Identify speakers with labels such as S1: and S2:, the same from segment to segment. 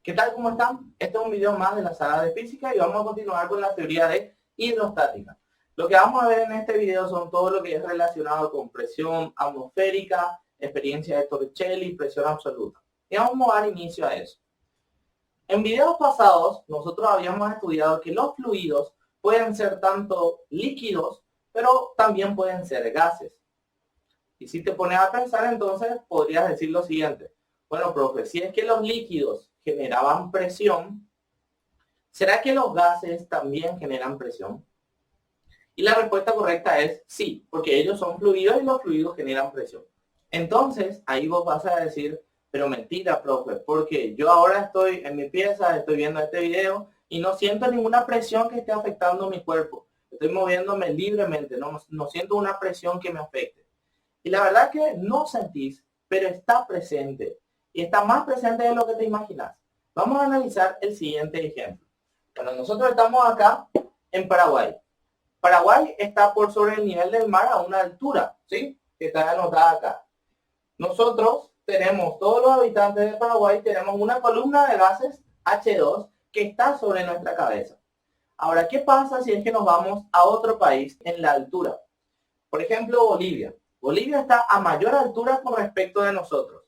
S1: ¿Qué tal? ¿Cómo están? Este es un video más de la saga de física y vamos a continuar con la teoría de hidrostática. Lo que vamos a ver en este video son todo lo que es relacionado con presión atmosférica, experiencia de Torricelli, presión absoluta. Y vamos a dar inicio a eso. En videos pasados nosotros habíamos estudiado que los fluidos pueden ser tanto líquidos, pero también pueden ser gases. Y si te pones a pensar, entonces podrías decir lo siguiente. Bueno, profe, si es que los líquidos generaban presión, ¿será que los gases también generan presión? Y la respuesta correcta es sí, porque ellos son fluidos y los fluidos generan presión. Entonces, ahí vos vas a decir, pero mentira, profe, porque yo ahora estoy en mi pieza, estoy viendo este video y no siento ninguna presión que esté afectando mi cuerpo. Estoy moviéndome libremente, no siento una presión que me afecte. Y la verdad que no sentís, pero está presente. Y está más presente de lo que te imaginas. Vamos a analizar el siguiente ejemplo. Bueno, nosotros estamos acá en Paraguay. Paraguay está por sobre el nivel del mar a una altura, ¿sí? Que está anotada acá. Nosotros tenemos, todos los habitantes de Paraguay, tenemos una columna de gases H2 que está sobre nuestra cabeza. Ahora, ¿qué pasa si es que nos vamos a otro país en la altura? Por ejemplo, Bolivia. Bolivia está a mayor altura con respecto de nosotros.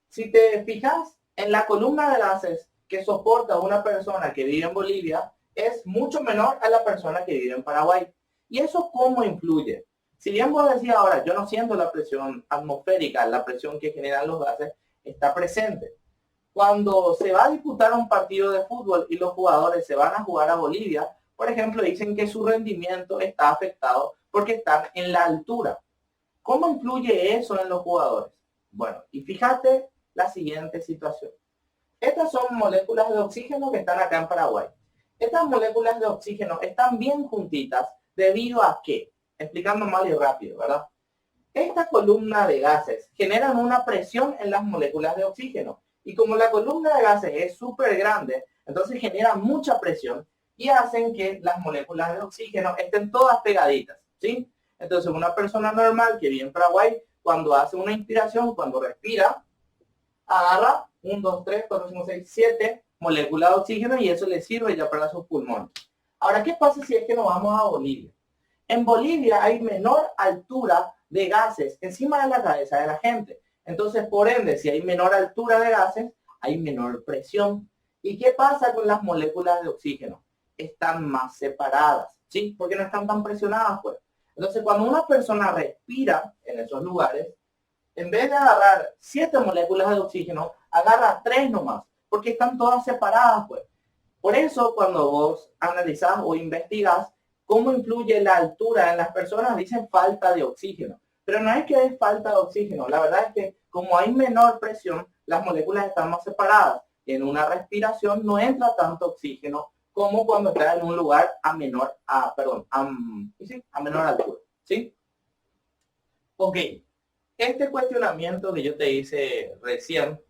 S1: Si te fijas en la columna de gases que soporta una persona que vive en Bolivia, es mucho menor a la persona que vive en Paraguay. ¿Y eso cómo influye? Si bien vos decís ahora, yo no siento la presión atmosférica, la presión que generan los gases, está presente. Cuando se va a disputar un partido de fútbol y los jugadores se van a jugar a Bolivia, por ejemplo, dicen que su rendimiento está afectado porque están en la altura. ¿Cómo influye eso en los jugadores? Bueno, y fíjate la siguiente situación. Estas son moléculas de oxígeno que están acá en Paraguay. Estas moléculas de oxígeno están bien juntitas debido a qué? Explicando mal y rápido, ¿verdad? Esta columna de gases generan una presión en las moléculas de oxígeno. Y como la columna de gases es súper grande, entonces genera mucha presión y hacen que las moléculas de oxígeno estén todas pegaditas, ¿sí? Entonces una persona normal que vive en Paraguay, cuando hace una inspiración, cuando respira, agarra 1, 2, 3, 4, 5, 6, 7 moléculas de oxígeno y eso le sirve ya para sus pulmones. Ahora, ¿qué pasa si es que nos vamos a Bolivia? En Bolivia hay menor altura de gases encima de la cabeza de la gente. Entonces, por ende, si hay menor altura de gases, hay menor presión. ¿Y qué pasa con las moléculas de oxígeno? Están más separadas, ¿sí? Porque no están tan presionadas, pues. Entonces, cuando una persona respira en esos lugares, en vez de agarrar 7 moléculas de oxígeno, agarra 3 nomás, porque están todas separadas, pues. Por eso, cuando vos analizás o investigás cómo influye la altura en las personas, dicen falta de oxígeno. Pero no es que es falta de oxígeno, la verdad es que como hay menor presión, las moléculas están más separadas. En una respiración no entra tanto oxígeno como cuando está en un lugar a menor altura, ¿sí? Ok, este cuestionamiento que yo te hice recién,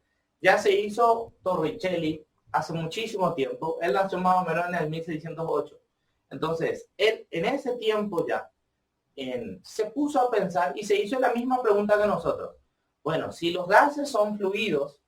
S1: ya se hizo Torricelli hace muchísimo tiempo. Él nació más o menos en el 1608. Entonces, él en ese tiempo ya se puso a pensar y se hizo la misma pregunta que nosotros. Bueno, si los gases son fluidos,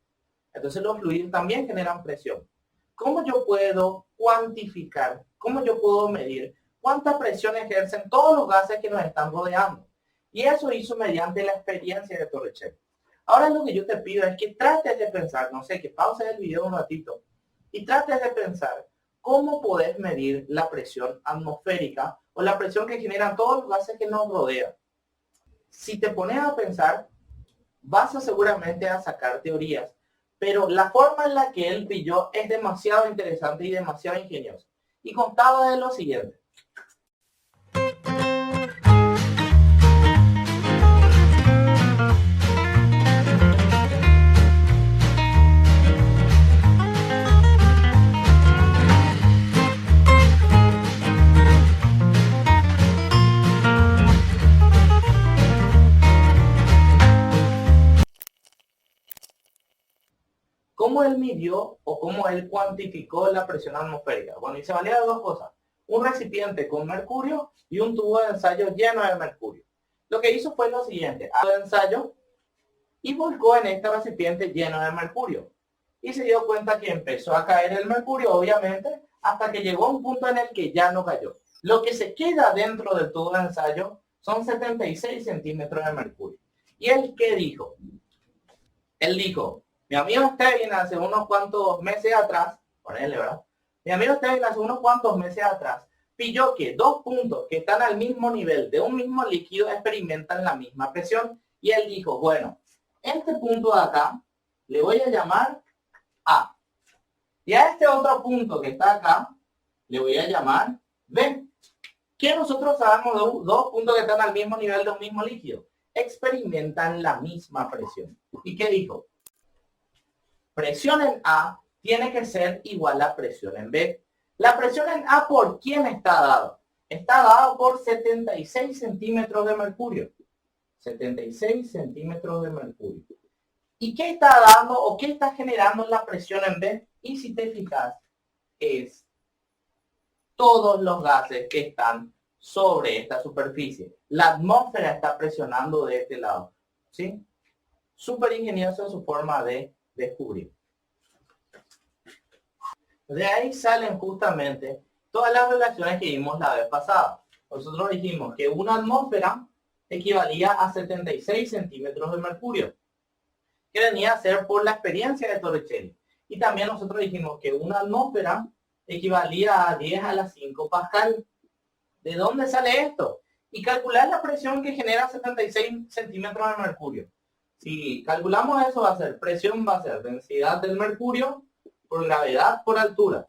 S1: entonces los fluidos también generan presión. ¿Cómo yo puedo cuantificar, cómo yo puedo medir cuánta presión ejercen todos los gases que nos están rodeando? Y eso hizo mediante la experiencia de Torricelli. Ahora lo que yo te pido es que trates de pensar, no sé, que pauses el video un ratito y trates de pensar cómo podés medir la presión atmosférica o la presión que generan todos los gases que nos rodean. Si te pones a pensar, vas a seguramente a sacar teorías, pero la forma en la que él pilló es demasiado interesante y demasiado ingeniosa. Y contaba de lo siguiente. ¿Cómo él midió o cómo él cuantificó la presión atmosférica? Bueno, y se valía de dos cosas. Un recipiente con mercurio y un tubo de ensayo lleno de mercurio. Lo que hizo fue lo siguiente. Hizo el ensayo y volcó en este recipiente lleno de mercurio. y se dio cuenta que empezó a caer el mercurio, obviamente, hasta que llegó a un punto en el que ya no cayó. Lo que se queda dentro del tubo de ensayo son 76 centímetros de mercurio. ¿Y él qué dijo? Él dijo, mi amigo Steven hace unos cuantos meses atrás, ponele, ¿verdad? Mi amigo Steven hace unos cuantos meses atrás pilló que dos puntos que están al mismo nivel de un mismo líquido experimentan la misma presión. Y él dijo, bueno, este punto de acá le voy a llamar A. Y a este otro punto que está acá le voy a llamar B. ¿Qué nosotros sabemos de dos puntos que están al mismo nivel de un mismo líquido? Experimentan la misma presión. ¿Y qué dijo? Presión en A tiene que ser igual a presión en B. La presión en A, ¿por quién está dado? Está dado por 76 centímetros de mercurio. 76 centímetros de mercurio. ¿Y qué está dando o qué está generando la presión en B? Y si te fijas, es todos los gases que están sobre esta superficie. La atmósfera está presionando de este lado. ¿Sí? Súper ingenioso su forma de descubrir. De ahí salen justamente todas las relaciones que vimos la vez pasada. Nosotros dijimos que una atmósfera equivalía a 76 centímetros de mercurio, que venía a ser por la experiencia de Torricelli. Y también nosotros dijimos que una atmósfera equivalía a 10 a la 5 pascal. ¿De dónde sale esto? Y calcular la presión que genera 76 centímetros de mercurio. Si calculamos eso, va a ser presión, va a ser densidad del mercurio por gravedad por altura.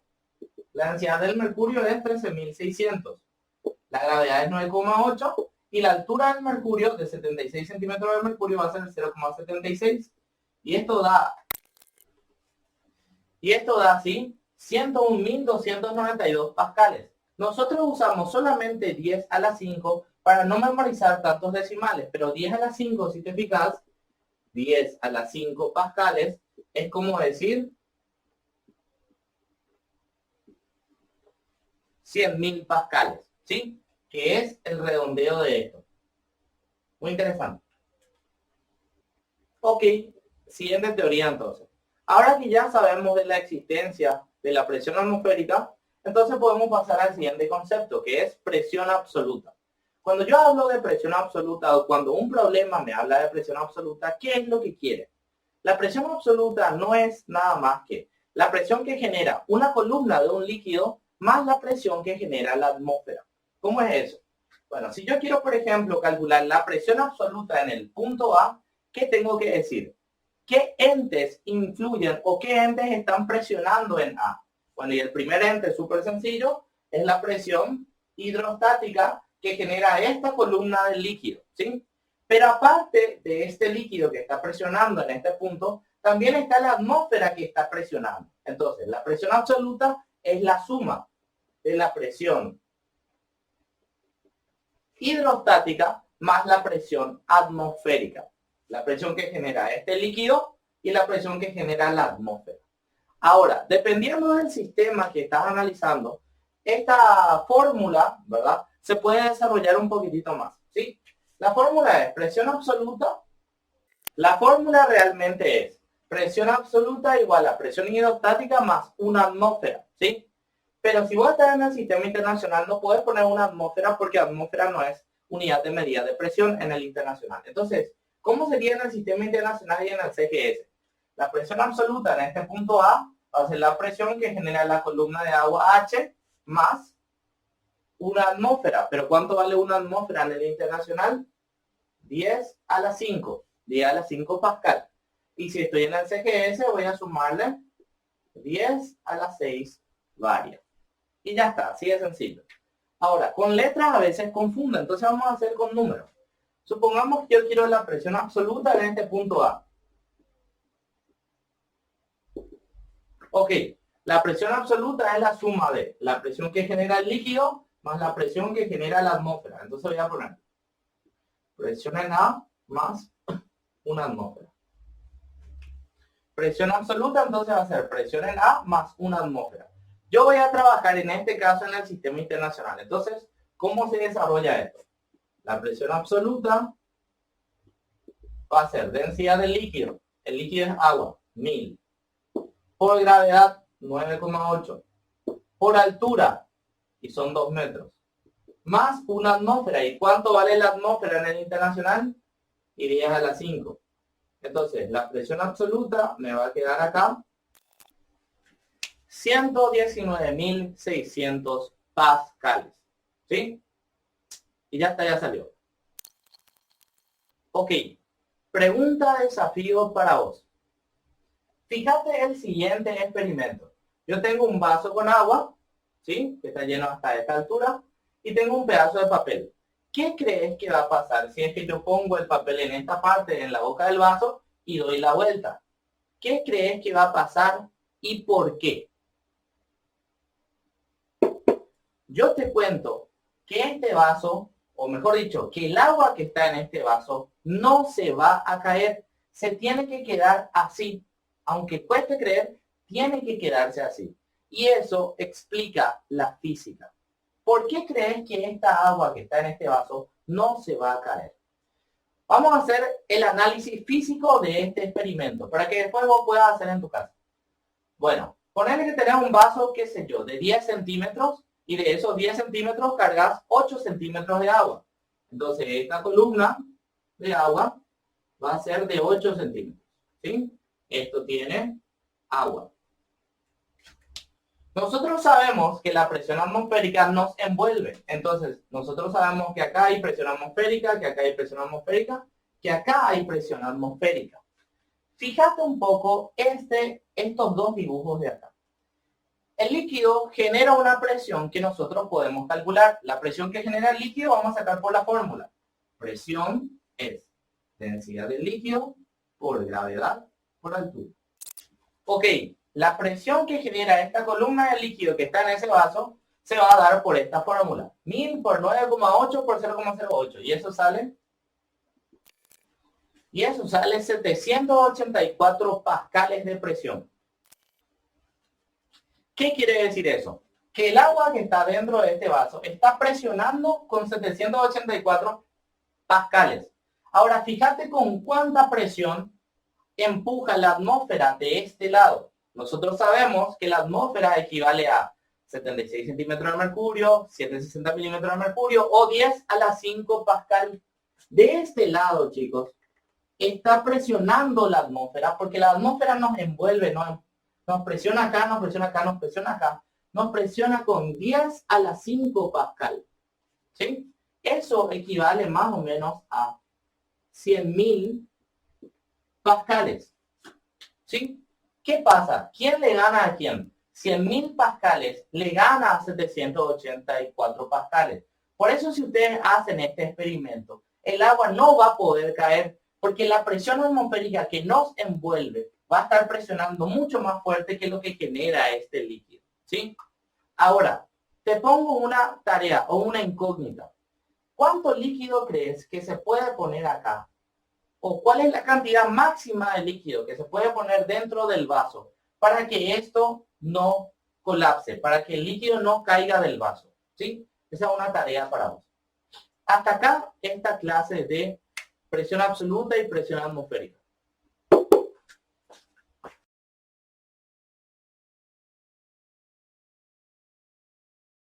S1: La densidad del mercurio es 13.600. La gravedad es 9,8 y la altura del mercurio de 76 centímetros de mercurio va a ser 0,76. Y esto da así 101.292 pascales. Nosotros usamos solamente 10 a la 5 para no memorizar tantos decimales, pero 10 a la 5, si te fijas, 10 a la 5 pascales es como decir 100.000 pascales, ¿sí? Que es el redondeo de esto. Muy interesante. Ok, siguiente teoría entonces. Ahora que ya sabemos de la existencia de la presión atmosférica, entonces podemos pasar al siguiente concepto, que es presión absoluta. Cuando yo hablo de presión absoluta o cuando un problema me habla de presión absoluta, ¿qué es lo que quiere? La presión absoluta no es nada más que la presión que genera una columna de un líquido más la presión que genera la atmósfera. ¿Cómo es eso? Bueno, si yo quiero, por ejemplo, calcular la presión absoluta en el punto A, ¿qué tengo que decir? ¿Qué entes influyen o qué entes están presionando en A? Bueno, y el primer ente, súper sencillo, es la presión hidrostática que genera esta columna del líquido, ¿sí? Pero aparte de este líquido que está presionando en este punto, también está la atmósfera que está presionando. Entonces, la presión absoluta es la suma de la presión hidrostática más la presión atmosférica. La presión que genera este líquido y la presión que genera la atmósfera. Ahora, dependiendo del sistema que estás analizando, esta fórmula, ¿verdad? Se puede desarrollar un poquitito más, ¿sí? La fórmula es presión absoluta. La fórmula realmente es presión absoluta igual a presión hidrostática más una atmósfera, ¿sí? Pero si vos estás en el sistema internacional, no puedes poner una atmósfera porque atmósfera no es unidad de medida de presión en el internacional. Entonces, ¿cómo sería en el sistema internacional y en el CGS? La presión absoluta en este punto A va a ser la presión que genera la columna de agua H más una atmósfera. ¿Pero cuánto vale una atmósfera en el internacional? 10 a la 5. 10 a la 5 pascal. Y si estoy en el CGS, voy a sumarle 10 a la 6 varias. Y ya está, así de sencillo. Ahora, con letras a veces confunden, entonces vamos a hacer con números. Supongamos que yo quiero la presión absoluta en este punto A. Ok, la presión absoluta es la suma de la presión que genera el líquido más la presión que genera la atmósfera. Entonces voy a poner presión en A más una atmósfera. Presión absoluta entonces va a ser presión en A más una atmósfera. Yo voy a trabajar en este caso en el sistema internacional. Entonces, ¿cómo se desarrolla esto? La presión absoluta va a ser densidad del líquido. El líquido es agua, 1000. por gravedad 9,8, por altura, y son 2 metros, más una atmósfera. ¿Y cuánto vale la atmósfera en el internacional? Y 10 a la 5. Entonces, la presión absoluta me va a quedar acá 119.600 pascales. ¿Sí? Y ya está, ya salió. Ok. Pregunta desafío para vos. Fíjate el siguiente experimento. Yo tengo un vaso con agua, ¿sí? Que está lleno hasta esta altura. Y tengo un pedazo de papel. ¿Qué crees que va a pasar si es que yo pongo el papel en esta parte, en la boca del vaso, y doy la vuelta? ¿Qué crees que va a pasar y por qué? Yo te cuento que este vaso, o mejor dicho, que el agua que está en este vaso no se va a caer. Se tiene que quedar así. Aunque cueste creer, tiene que quedarse así. Y eso explica la física. ¿Por qué crees que esta agua que está en este vaso no se va a caer? Vamos a hacer el análisis físico de este experimento para que después vos puedas hacer en tu casa. Bueno, ponele que tenés un vaso, qué sé yo, de 10 centímetros y de esos 10 centímetros cargas 8 centímetros de agua. Entonces esta columna de agua va a ser de 8 centímetros. ¿Sí? Esto tiene agua. Nosotros sabemos que la presión atmosférica nos envuelve. Entonces, nosotros sabemos que acá hay presión atmosférica, que acá hay presión atmosférica, que acá hay presión atmosférica. Fíjate un poco estos dos dibujos de acá. El líquido genera una presión que nosotros podemos calcular. La presión que genera el líquido vamos a sacar por la fórmula. Presión es densidad del líquido por gravedad por altura. Ok, la presión que genera esta columna de líquido que está en ese vaso se va a dar por esta fórmula. 1000 por 9,8 por 0,08. Y eso sale 784 pascales de presión. ¿Qué quiere decir eso? Que el agua que está dentro de este vaso está presionando con 784 pascales. Ahora, fíjate con cuánta presión empuja la atmósfera de este lado. Nosotros sabemos que la atmósfera equivale a 76 centímetros de mercurio, 760 milímetros de mercurio o 10 a la 5 pascal. De este lado, chicos, está presionando la atmósfera porque la atmósfera nos envuelve, nos presiona acá, nos presiona acá, nos presiona acá. Nos presiona con 10 a la 5 pascal. ¿Sí? Eso equivale más o menos a 100.000 pascales. ¿Sí? ¿Qué pasa? ¿Quién le gana a quién? 100.000 pascales le gana a 784 pascales. Por eso si ustedes hacen este experimento, el agua no va a poder caer porque la presión atmosférica que nos envuelve va a estar presionando mucho más fuerte que lo que genera este líquido. ¿Sí? Ahora, te pongo una tarea o una incógnita. ¿Cuánto líquido crees que se puede poner acá? ¿O cuál es la cantidad máxima de líquido que se puede poner dentro del vaso para que esto no colapse, para que el líquido no caiga del vaso? ¿Sí? Esa es una tarea para vos. Hasta acá esta clase de presión absoluta y presión atmosférica.